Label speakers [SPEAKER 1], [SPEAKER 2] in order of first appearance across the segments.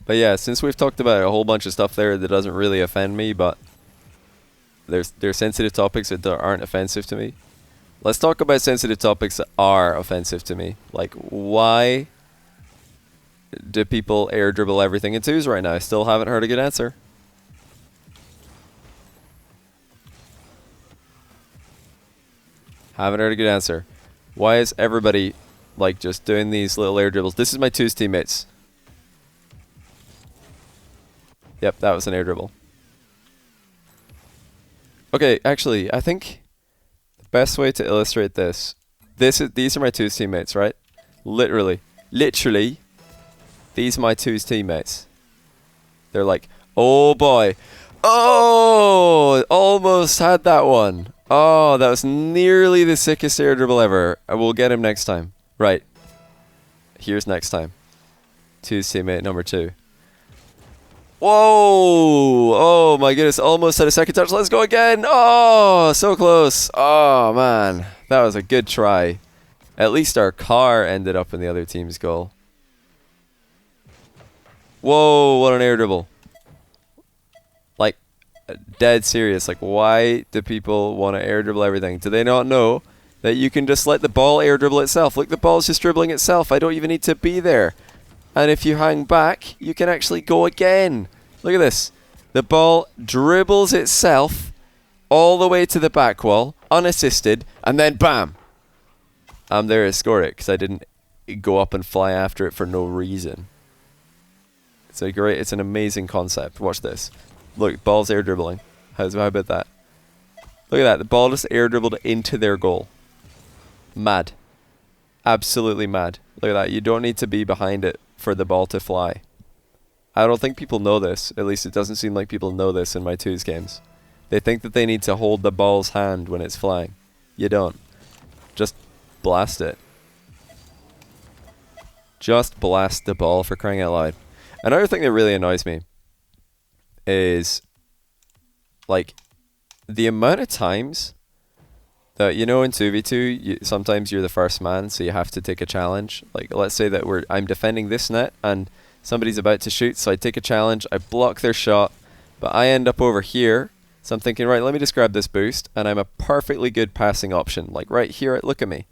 [SPEAKER 1] But yeah, since we've talked about a whole bunch of stuff there that doesn't really offend me, but there's sensitive topics that aren't offensive to me. Let's talk about sensitive topics that are offensive to me. Like, why do people air dribble everything in twos right now? I still haven't heard a good answer. Haven't heard a good answer. Why is everybody like just doing these little air dribbles? This is my twos teammates. Yep, that was an air dribble. Okay, actually, I think the best way to illustrate this, these are my twos teammates, right? Literally, these are my twos teammates. They're like, oh boy, oh, almost had that one. Oh, that was nearly the sickest air dribble ever. I will get him next time. Right. Here's next time. Twos teammate number 2. Whoa! Oh my goodness, almost had a second touch. Let's go again. Oh, so close. Oh man, that was a good try. At least our car ended up in the other team's goal. Whoa, what an air dribble. Like, dead serious. Like, why do people want to air dribble everything? Do they not know that you can just let the ball air dribble itself? Look, the ball's just dribbling itself. I don't even need to be there. And if you hang back, you can actually go again. Look at this. The ball dribbles itself all the way to the back wall, unassisted, and then bam! I'm there to score it because I didn't go up and fly after it for no reason. It's an amazing concept. Watch this. Look, ball's air dribbling. How about that? Look at that. The ball just air dribbled into their goal. Mad. Absolutely mad. Look at that. You don't need to be behind it for the ball to fly. I don't think people know this. At least it doesn't seem like people know this in my twos games. They think that they need to hold the ball's hand when it's flying. You don't. Just blast it. Just blast the ball, for crying out loud. Another thing that really annoys me is, like, the amount of times that, you know, in 2v2, sometimes you're the first man, so you have to take a challenge. Like, let's say that I'm defending this net, and somebody's about to shoot, so I take a challenge, I block their shot, but I end up over here, so I'm thinking, right, let me just grab this boost, and I'm a perfectly good passing option. Like, right here, look at me.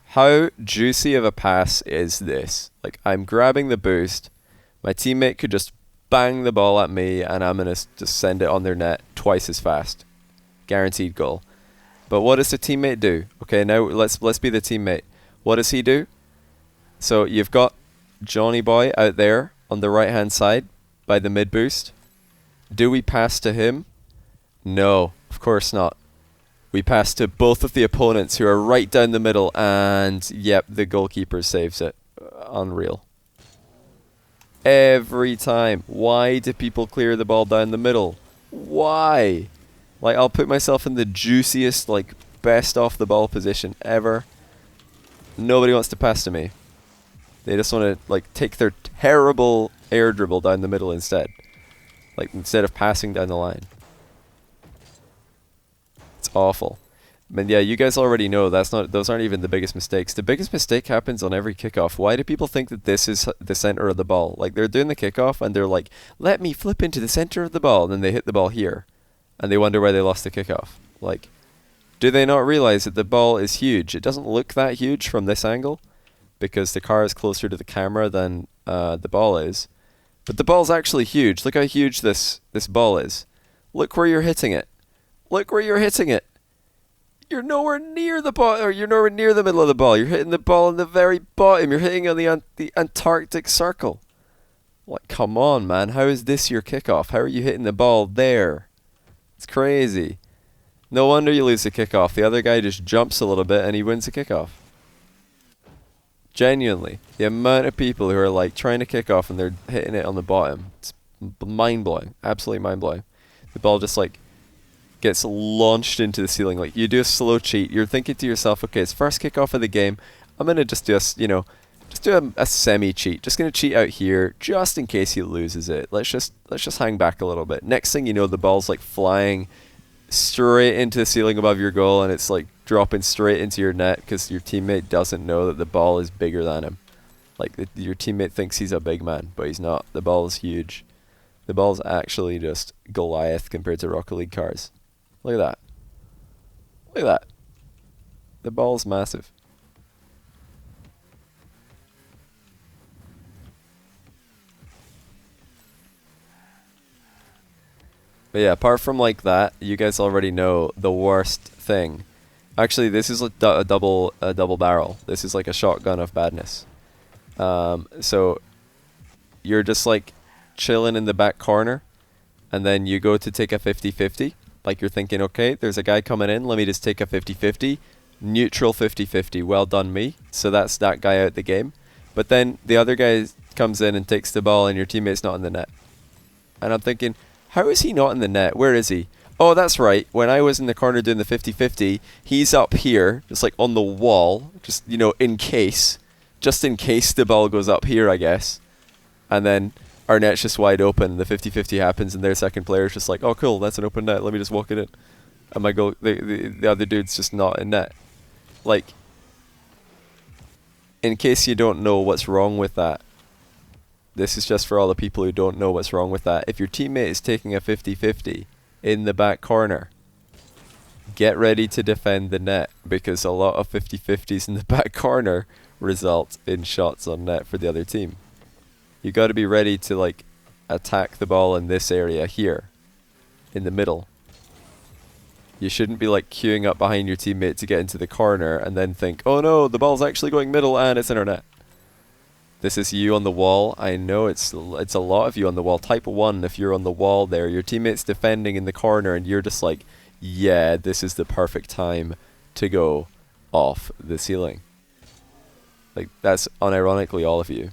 [SPEAKER 1] How juicy of a pass is this? Like, I'm grabbing the boost, my teammate could just bang the ball at me, and I'm going to just send it on their net twice as fast. Guaranteed goal. But what does the teammate do? Okay, now let's be the teammate. What does he do? So you've got Johnny Boy out there on the right hand side by the mid boost. Do we pass to him? No, of course not. We pass to both of the opponents who are right down the middle, and yep, the goalkeeper saves it. Unreal. Every time. Why do people clear the ball down the middle? Why? Like, I'll put myself in the juiciest, like, best off the ball position ever. Nobody wants to pass to me. They just want to, like, take their terrible air dribble down the middle instead. Like, instead of passing down the line. It's awful. And yeah, you guys already know those aren't even the biggest mistakes. The biggest mistake happens on every kickoff. Why do people think that this is the center of the ball? Like, they're doing the kickoff and they're like, let me flip into the center of the ball, and then they hit the ball here. And they wonder why they lost the kickoff. Like, do they not realize that the ball is huge? It doesn't look that huge from this angle because the car is closer to the camera than the ball is. But the ball's actually huge. Look how huge this ball is. Look where you're hitting it. Look where you're hitting it. You're nowhere near the ball, or you're nowhere near the middle of the ball. You're hitting the ball in the very bottom. You're hitting on the Antarctic Circle. Like, come on, man. How is this your kickoff? How are you hitting the ball there? It's crazy. No wonder you lose the kickoff. The other guy just jumps a little bit and he wins the kickoff. Genuinely. The amount of people who are like trying to kick off and they're hitting it on the bottom. It's mind-blowing. Absolutely mind-blowing. The ball just like gets launched into the ceiling. Like, you do a slow cheat. You're thinking to yourself, okay, it's first kickoff of the game. I'm going to just do a semi-cheat. Just going to cheat out here just in case he loses it. Let's just hang back a little bit. Next thing you know, the ball's like flying straight into the ceiling above your goal, and it's like dropping straight into your net because your teammate doesn't know that the ball is bigger than him. Like your teammate thinks he's a big man, but he's not. The ball's huge. The ball's actually just Goliath compared to Rocket League cars. Look at that. Look at that. The ball's massive. But yeah, apart from like that, you guys already know the worst thing. Actually, this is like a double barrel. This is like a shotgun of badness. So you're just like chilling in the back corner, and then you go to take a 50-50. Like you're thinking, okay, there's a guy coming in. Let me just take a 50-50. Neutral 50-50. Well done, me. So that's that guy out the game. But then the other guy comes in and takes the ball, and your teammate's not in the net. And I'm thinking, how is he not in the net? Where is he? Oh, that's right. When I was in the corner doing the 50-50, he's up here, just like on the wall, just, you know, in case. Just in case the ball goes up here, I guess. And then our net's just wide open, the 50-50 happens, and their second player's just like, oh, cool, that's an open net, let me just walk it in. And my goal, the other dude's just not in net. Like, in case you don't know what's wrong with that, this is just for all the people who don't know what's wrong with that. If your teammate is taking a 50-50 in the back corner, get ready to defend the net, because a lot of 50-50s in the back corner result in shots on net for the other team. You got to be ready to like attack the ball in this area here, in the middle. You shouldn't be like queuing up behind your teammate to get into the corner and then think, oh no, the ball's actually going middle and it's in our net. This is you on the wall. I know it's a lot of you on the wall. Type 1 if you're on the wall there. Your teammate's defending in the corner and you're just like, yeah, this is the perfect time to go off the ceiling. Like, that's unironically all of you.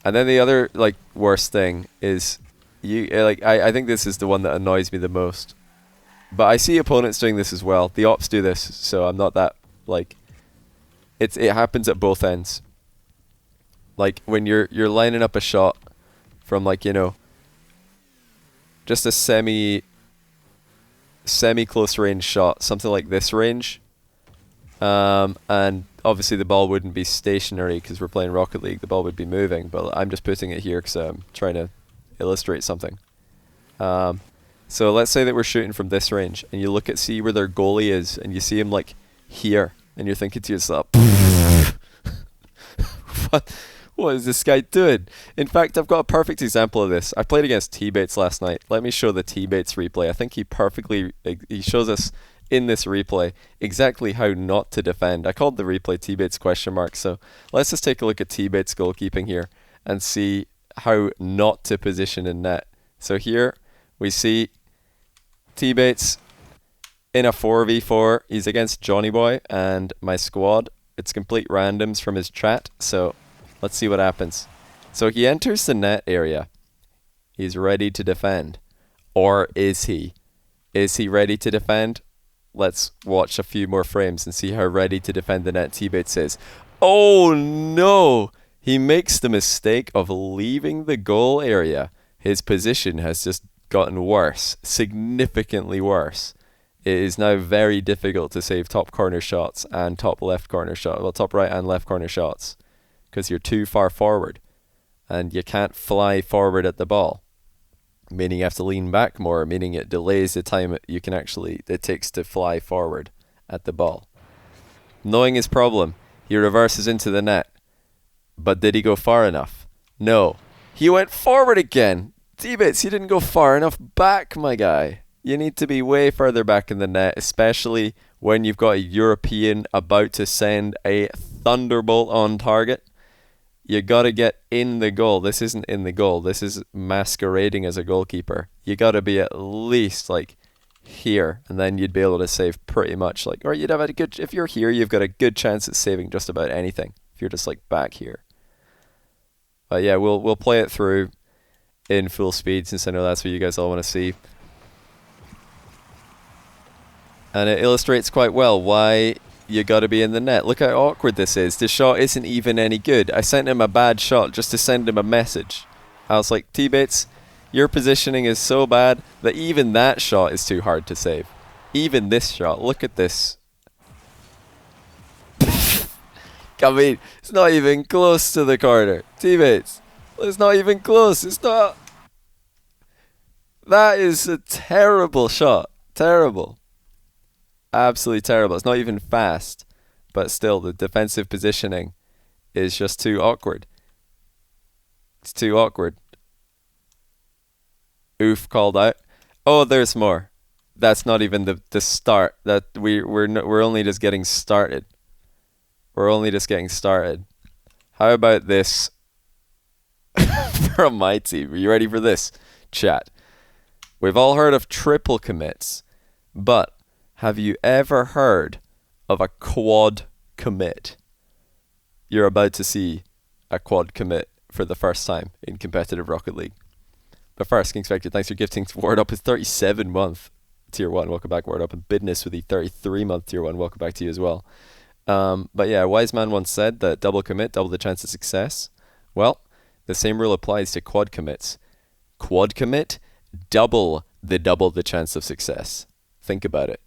[SPEAKER 1] And then the other, like, worst thing is, I think this is the one that annoys me the most. But I see opponents doing this as well. The ops do this, so I'm not that, like, it happens at both ends. Like, when you're lining up a shot from, like, you know, just a semi-close range shot, something like this range. And obviously the ball wouldn't be stationary because we're playing Rocket League. The ball would be moving, but I'm just putting it here because I'm trying to illustrate something. So let's say that we're shooting from this range, and you see where their goalie is, and you see him like here, and you're thinking to yourself, what is this guy doing? In fact, I've got a perfect example of this. I played against Tbates last night. Let me show the Tbates replay. I think he shows us in this replay exactly how not to defend. I called the replay Tbates ? So let's just take a look at Tbates goalkeeping here and see how not to position in net. So here we see Tbates in a 4v4. He's against Johnny Boy and my squad. It's complete randoms from his chat. So let's see what happens. So he enters the net area. He's ready to defend. Or is he? Is he ready to defend? Let's watch a few more frames and see how ready to defend the net Tbates is. Oh no! He makes the mistake of leaving the goal area. His position has just gotten worse, significantly worse. It is now very difficult to save top corner shots and top left corner shots. Well, top right and left corner shots, because you're too far forward and you can't fly forward at the ball, meaning you have to lean back more, meaning it delays the time it takes to fly forward at the ball. Knowing his problem, he reverses into the net. But did he go far enough? No. He went forward again. Tbates, you didn't go far enough back, my guy. You need to be way further back in the net, especially when you've got a European about to send a thunderbolt on target. You got to get in the goal. This isn't in the goal. This is masquerading as a goalkeeper. You got to be at least like here, and then you'd be able to save pretty much like, or you'd have a good, if you're here, you've got a good chance at saving just about anything. If you're just like back here. But yeah, we'll play it through in full speed since I know that's what you guys all want to see. And it illustrates quite well why you got to be in the net. Look how awkward this is. This shot isn't even any good. I sent him a bad shot just to send him a message. I was like, Tbates, your positioning is so bad that even that shot is too hard to save. Even this shot, look at this. I mean, it's not even close to the corner. Tbates, it's not even close. It's not. That is a terrible shot. Terrible. Absolutely terrible. It's not even fast. But still, the defensive positioning is just too awkward. It's too awkward. Oof, called out. Oh, there's more. That's not even the start. That we're only just getting started. We're only just getting started. How about this from my team? Are you ready for this, chat? We've all heard of triple commits, but have you ever heard of a quad commit? You're about to see a quad commit for the first time in competitive Rocket League. But first, King Spectre, thanks for gifting Ward Up with 37-month Tier 1. Welcome back, Ward Up. And Bidness with the 33-month Tier 1. Welcome back to you as well. But yeah, a wise man once said that double commit, double the chance of success. Well, the same rule applies to quad commits. Quad commit, double the chance of success. Think about it.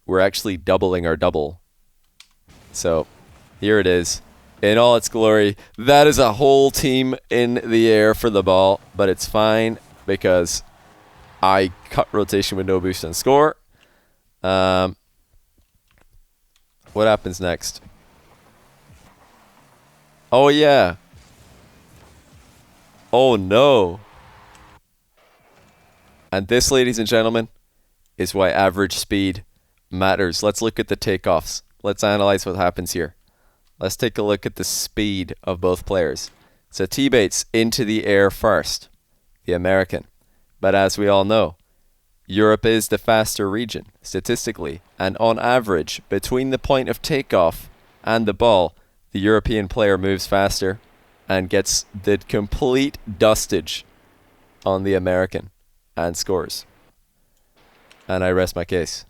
[SPEAKER 1] We're actually doubling our double. So, here it is. In all its glory. That is a whole team in the air for the ball. But it's fine because I cut rotation with no boost and score. What happens next? Oh, yeah. Oh, no. And this, ladies and gentlemen, is why average speed matters. Let's look at the takeoffs. Let's analyze what happens here. Let's take a look at the speed of both players. So Tbates into the air first, the American. But as we all know, Europe is the faster region, statistically. And on average, between the point of takeoff and the ball, the European player moves faster and gets the complete dustage on the American and scores. And I rest my case.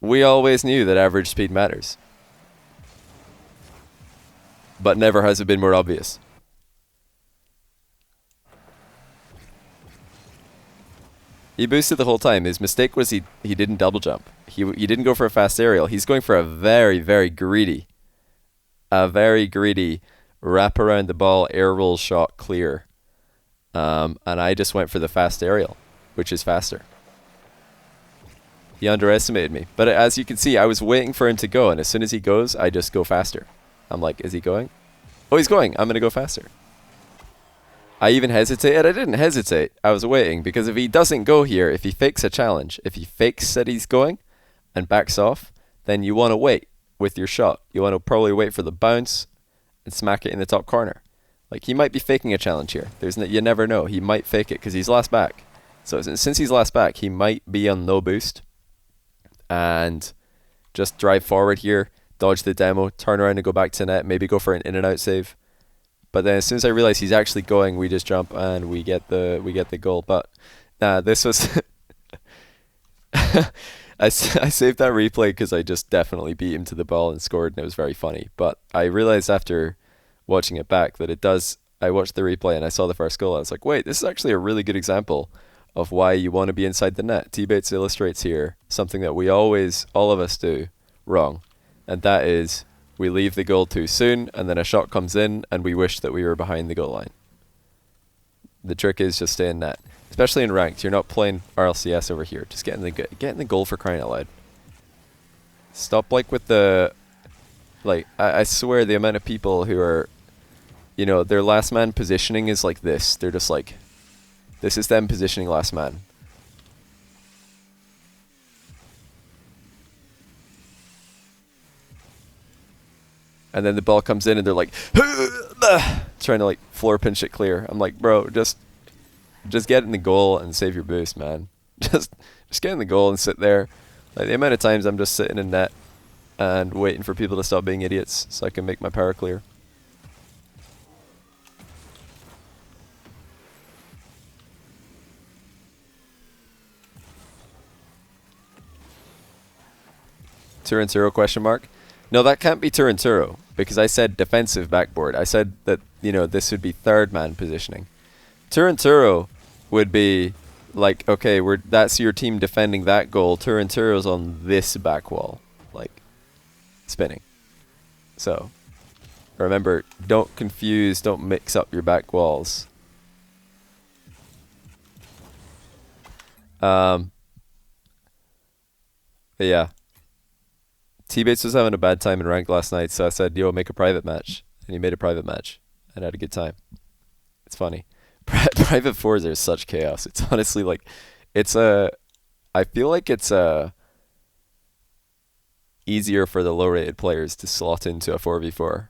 [SPEAKER 1] We always knew that average speed matters. But never has it been more obvious. He boosted the whole time. His mistake was he didn't double jump. He didn't go for a fast aerial. He's going for a very greedy wrap around the ball air roll shot clear. And I just went for the fast aerial, which is faster. He underestimated me. But as you can see, I was waiting for him to go, and as soon as he goes, I just go faster. I'm like, is he going? Oh, he's going. I'm going to go faster. I even hesitated. I didn't hesitate. I was waiting, because if he doesn't go here, if he fakes a challenge, if he fakes that he's going and backs off, then you want to wait with your shot. You want to probably wait for the bounce and smack it in the top corner. Like, he might be faking a challenge here. You never know. He might fake it because he's last back. So since he's last back, he might be on no boost and just drive forward here, dodge the demo, turn around and go back to net, maybe go for an in and out save. But then as soon as I realize he's actually going, we just jump and we get the goal. But nah, this was I saved that replay because I just definitely beat him to the ball and scored, and it was very funny. But I realized after watching it back that it does. I watched the replay and I saw the first goal. I was like, wait, this is actually a really good example of why you want to be inside the net. Tbates illustrates here something that we always, all of us do wrong. And that is we leave the goal too soon and then a shot comes in and we wish that we were behind the goal line. The trick is just stay in net. Especially in ranked. You're not playing RLCS over here. Just get in the goal for crying out loud. Stop like with the... Like, I swear the amount of people who are... You know, their last man positioning is like this. They're just like... This is them positioning last man. And then the ball comes in and they're like... trying to like floor pinch it clear. I'm like, bro, just get in the goal and save your boost, man. Just get in the goal and sit there. Like, the amount of times I'm just sitting in net and waiting for people to stop being idiots so I can make my power clear. Turinturo question mark? No, that can't be Turinturo because I said defensive backboard. I said that, you know, this would be third man positioning. Turinturo would be like, okay, that's your team defending that goal. Turinturo's on this back wall, like spinning. So remember, don't confuse, don't mix up your back walls. But yeah. Tbates was having a bad time in ranked last night, so I said, yo, make a private match. And he made a private match and had a good time. It's funny. Private fours are such chaos. It's honestly like, I feel like it's easier for the low rated players to slot into a 4v4.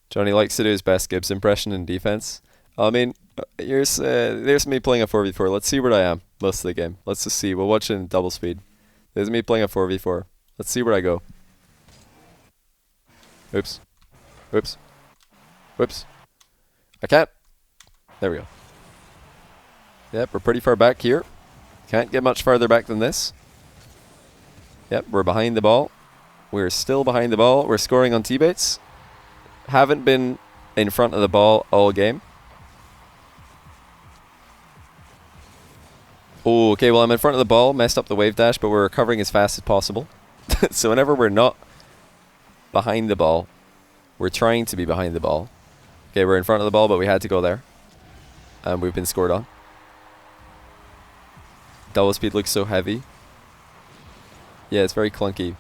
[SPEAKER 1] Johnny likes to do his best Gibbs impression in defense. I mean, there's me playing a 4v4. Let's see where I am most of the game. Let's just see. We'll watch it in double speed. There's me playing a 4v4. Let's see where I go. Oops. Whoops. Whoops. I can't. There we go. Yep, we're pretty far back here. Can't get much farther back than this. Yep, we're behind the ball. We're still behind the ball. We're scoring on Tbates. Haven't been in front of the ball all game. Oh, okay, well, I'm in front of the ball. Messed up the wave dash, but we're recovering as fast as possible. So whenever we're not behind the ball, we're trying to be behind the ball. Okay, we're in front of the ball, but we had to go there. And we've been scored on. Double speed looks so heavy. Yeah, it's very clunky.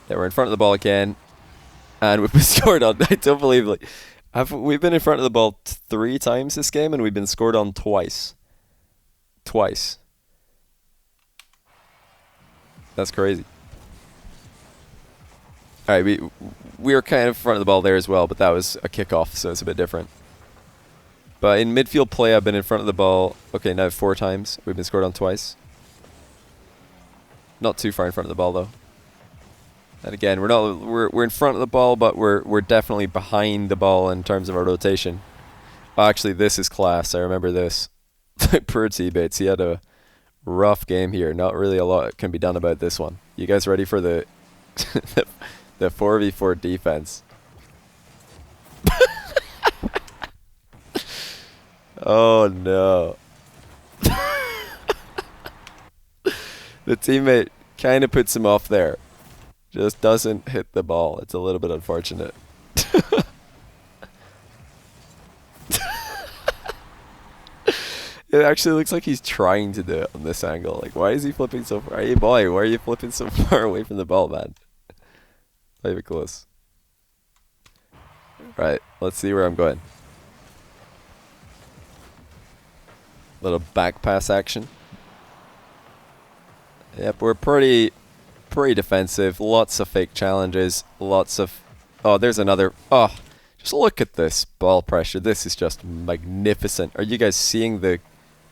[SPEAKER 1] Yeah, we're in front of the ball again. And we've been scored on. I don't believe it. We've been in front of the ball 3 times this game, and we've been scored on twice. Twice. That's crazy. Alright, we were kind of in front of the ball there as well, but that was a kickoff, so it's a bit different. But in midfield play, I've been in front of the ball, okay, now 4 times. We've been scored on twice. Not too far in front of the ball, though. And again, we're in front of the ball, but we're definitely behind the ball in terms of our rotation. Oh, actually, this is class. I remember this. Poor Tbates. He had a rough game here. Not really a lot can be done about this one. You guys ready for the the 4v4 defense? Oh no. The teammate kind of puts him off there. Just doesn't hit the ball. It's a little bit unfortunate. It actually looks like he's trying to do it on this angle. Like, why is he flipping so far? Hey boy, why are you flipping so far away from the ball, man? Not even close. Right, let's see where I'm going. Little back pass action. Yep, we're pretty defensive. Lots of fake challenges. Lots of... Oh, there's another... Oh, just look at this ball pressure. This is just magnificent. Are you guys seeing the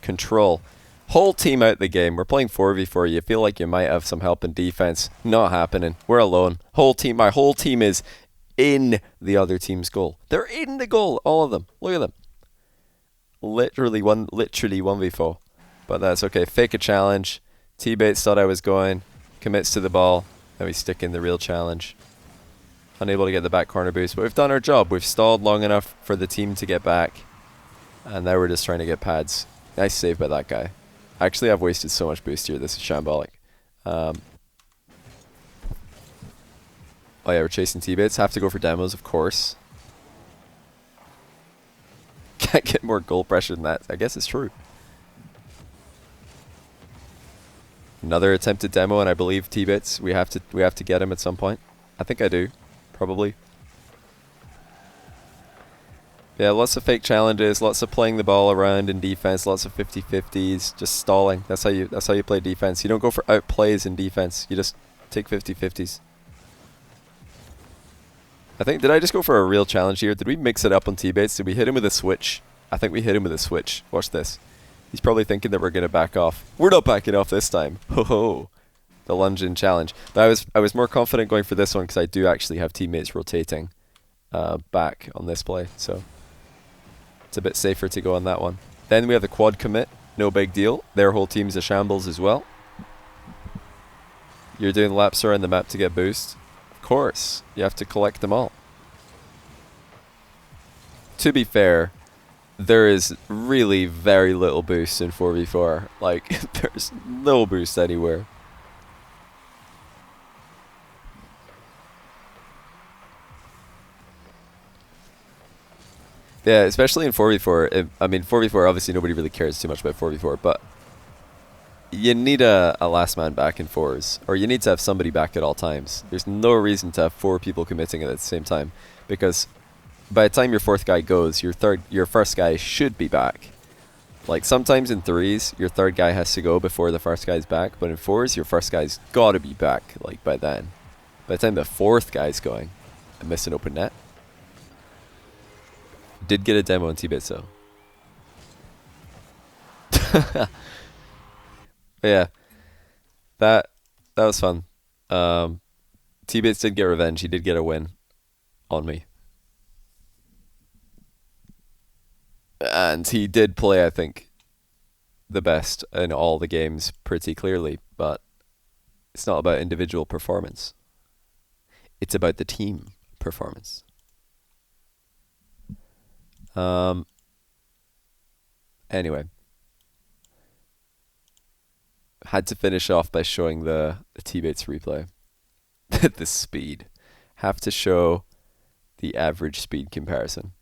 [SPEAKER 1] control? Whole team out the game. We're playing 4v4. You feel like you might have some help in defense. Not happening. We're alone. My whole team is in the other team's goal. They're in the goal. All of them. Look at them. Literally 1v4. But that's okay. Fake a challenge. Tbates thought I was going. Commits to the ball. And we stick in the real challenge. Unable to get the back corner boost. But we've done our job. We've stalled long enough for the team to get back. And now we're just trying to get pads. Nice save by that guy. Actually, I've wasted so much boost here. This is shambolic. Oh yeah, we're chasing Tbates. Have to go for demos, of course. Can't get more goal pressure than that. I guess it's true. Another attempted demo, and I believe Tbates. We have to get him at some point. I think I do, probably. Yeah, lots of fake challenges, lots of playing the ball around in defense, lots of 50-50s, just stalling. That's how you play defense. You don't go for outplays in defense. You just take 50-50s. I think, did I just go for a real challenge here? Did we mix it up on Tbates? Did we hit him with a switch? I think we hit him with a switch. Watch this. He's probably thinking that we're going to back off. We're not backing off this time. Ho ho. The lunge in challenge. But I was more confident going for this one because I do actually have teammates rotating back on this play. So it's a bit safer to go on that one. Then we have the quad commit. No big deal. Their whole team's a shambles as well. You're doing laps around the map to get boost. Of course. You have to collect them all. To be fair, there is really very little boost in 4v4. Like, there's no boost anywhere. Yeah, especially in 4v4. I mean, 4v4, obviously nobody really cares too much about 4v4, but you need a last man back in fours, or you need to have somebody back at all times. There's no reason to have four people committing at the same time, because by the time your fourth guy goes, your first guy should be back. Like sometimes in threes, your third guy has to go before the first guy's back, but in fours, your first guy's gotta be back, like by then. By the time the fourth guy's going, I missed an open net. Did get a demo on Tbates though. Yeah, that that was fun. Tbates did get revenge. He did get a win on me. And he did play, I think, the best in all the games pretty clearly, but it's not about individual performance. It's about the team performance. Anyway, had to finish off by showing the Tbates replay. The speed. Have to show the average speed comparison.